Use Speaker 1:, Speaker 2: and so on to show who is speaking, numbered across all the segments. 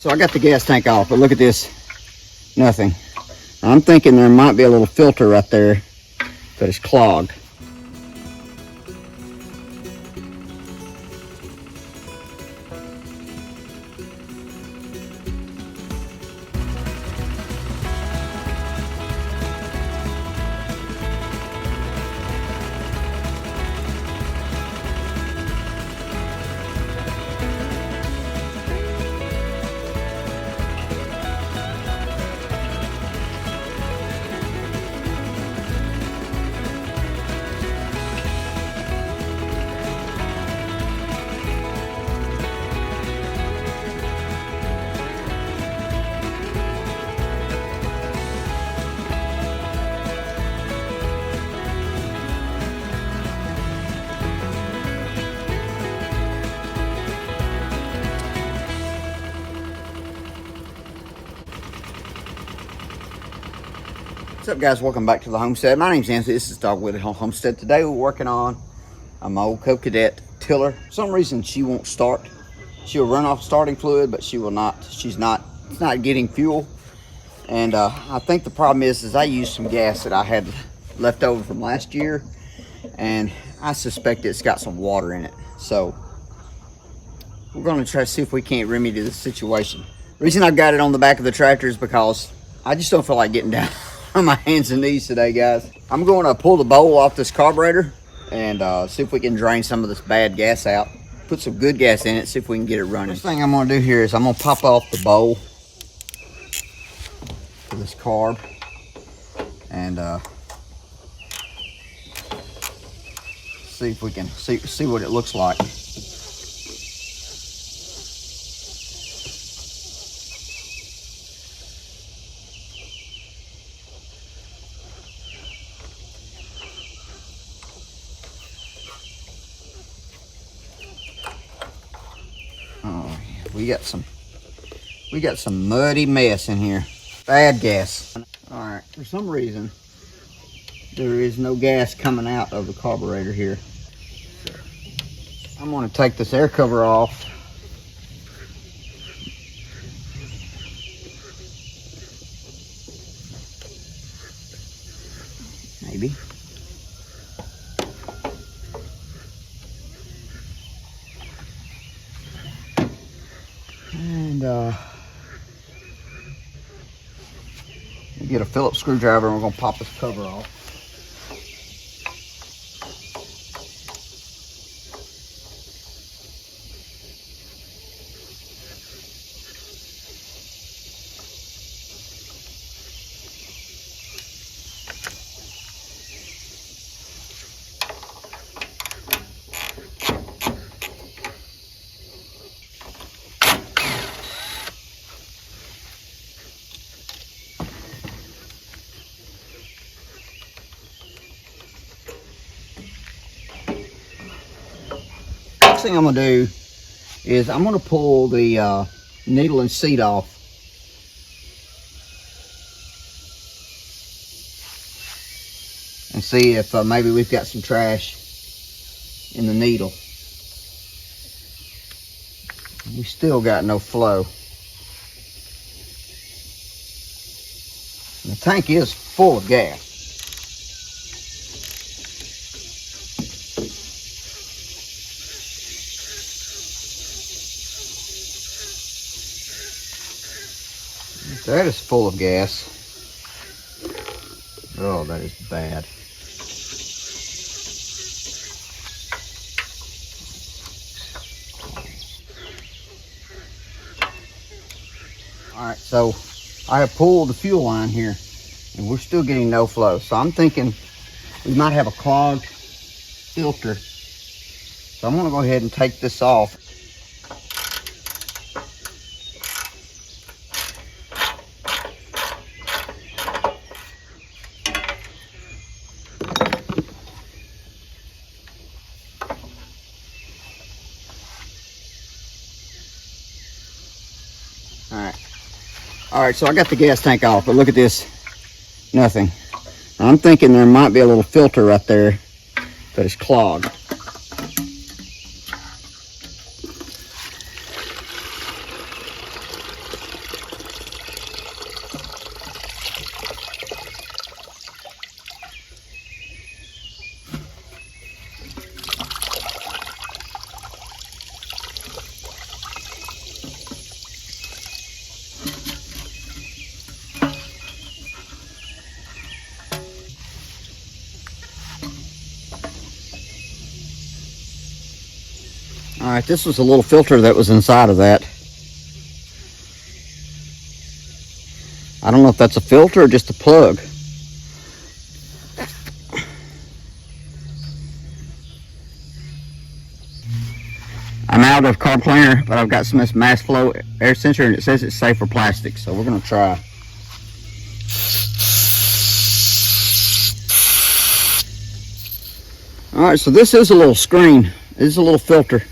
Speaker 1: So I got the gas tank off, but look at this, nothing. I'm thinking there might be a little filter right there, but it's clogged. What's up, guys? Welcome back to the homestead. My name's Nancy. This is Dog Willie Homestead. Today we're working on my old Coop Cadet tiller. For some reason she won't start. She'll run off starting fluid, but she will not. It's not getting fuel. And I think the problem is I used some gas that I had left over from last year, and I suspect it's got some water in it. So we're going to try to see if we can't remedy the situation. The reason I got it on the back of the tractor is because I just don't feel like getting down on my hands and knees today, guys. I'm going to pull the bowl off this carburetor and see if we can drain some of this bad gas out. Put some good gas in it, see if we can get it running. First thing I'm going to do here is I'm going to pop off the bowl for this carb and see if we can see what it looks like. Oh, we got some muddy mess in here. Bad gas. All right, for some reason there is no gas coming out of the carburetor here. So I'm going to take this air cover off. Maybe. And get a Phillips screwdriver and we're going to pop this cover off. Next thing I'm going to do is I'm going to pull the needle and seat off. And see if maybe we've got some trash in the needle. We still got no flow. And the tank is full of gas. That is full of gas. Oh, that is bad. All right, so I have pulled the fuel line here and we're still getting no flow. So I'm thinking we might have a clogged filter. So I'm gonna go ahead and take this off. All right, so I got the gas tank off, but look at this, nothing. I'm thinking there might be a little filter right there, but it's clogged. All right, this was a little filter that was inside of that. I don't know if that's a filter or just a plug. I'm out of carb cleaner, but I've got some of this mass flow air sensor, and it says it's safe for plastic, so we're gonna try. All right, so this is a little screen. This is a little filter.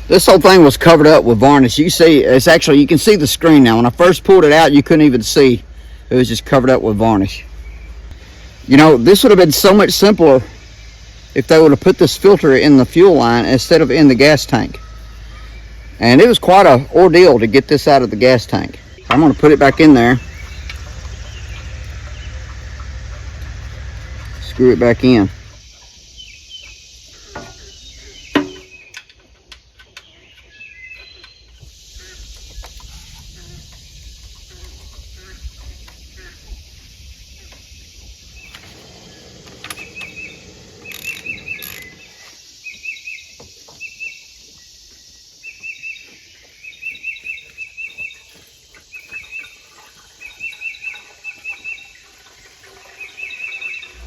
Speaker 1: This whole thing was covered up with varnish. You see, it's actually, you can see the screen now. When I first pulled it out, you couldn't even see. It was just covered up with varnish. You know, this would have been so much simpler if they would have put this filter in the fuel line instead of in the gas tank. And it was quite an ordeal to get this out of the gas tank. I'm going to put it back in there. Screw it back in.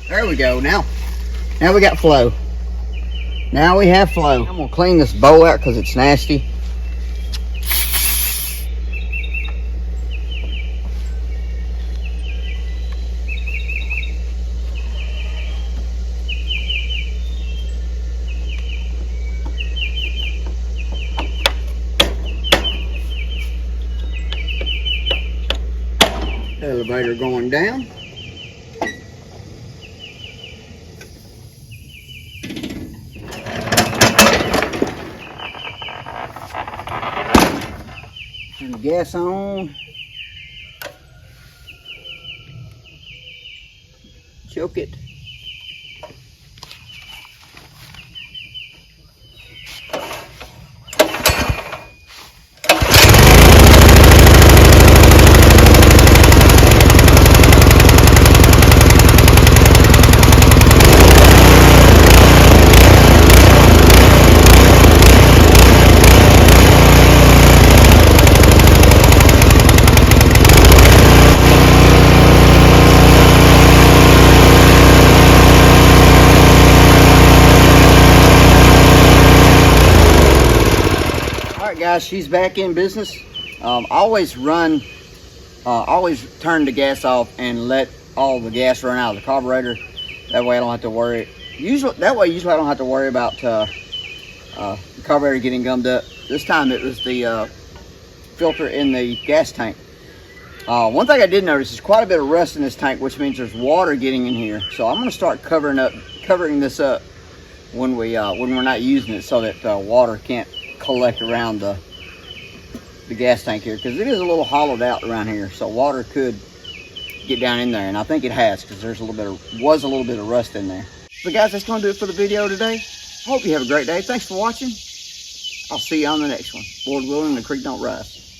Speaker 1: There we go. Now we got flow. Now we have flow. I'm gonna clean this bowl out because it's nasty. Elevator going down. Turn the gas on. Choke it. Guys, she's back in business. Always turn the gas off and let all the gas run out of the carburetor. That way I don't have to worry. Usually I don't have to worry about the carburetor getting gummed up. This time it was the filter in the gas tank. One thing I did notice is quite a bit of rust in this tank, which means there's water getting in here. So I'm going to start covering this up when we're not using it, so that water can't collect around the gas tank here, because it is a little hollowed out around here, so water could get down in there, and I think it has, because there's was a little bit of rust in there. So guys, that's going to do it for the video today. I hope you have a great day. Thanks for watching. I'll see you on the next one. Lord willing, the creek don't rise.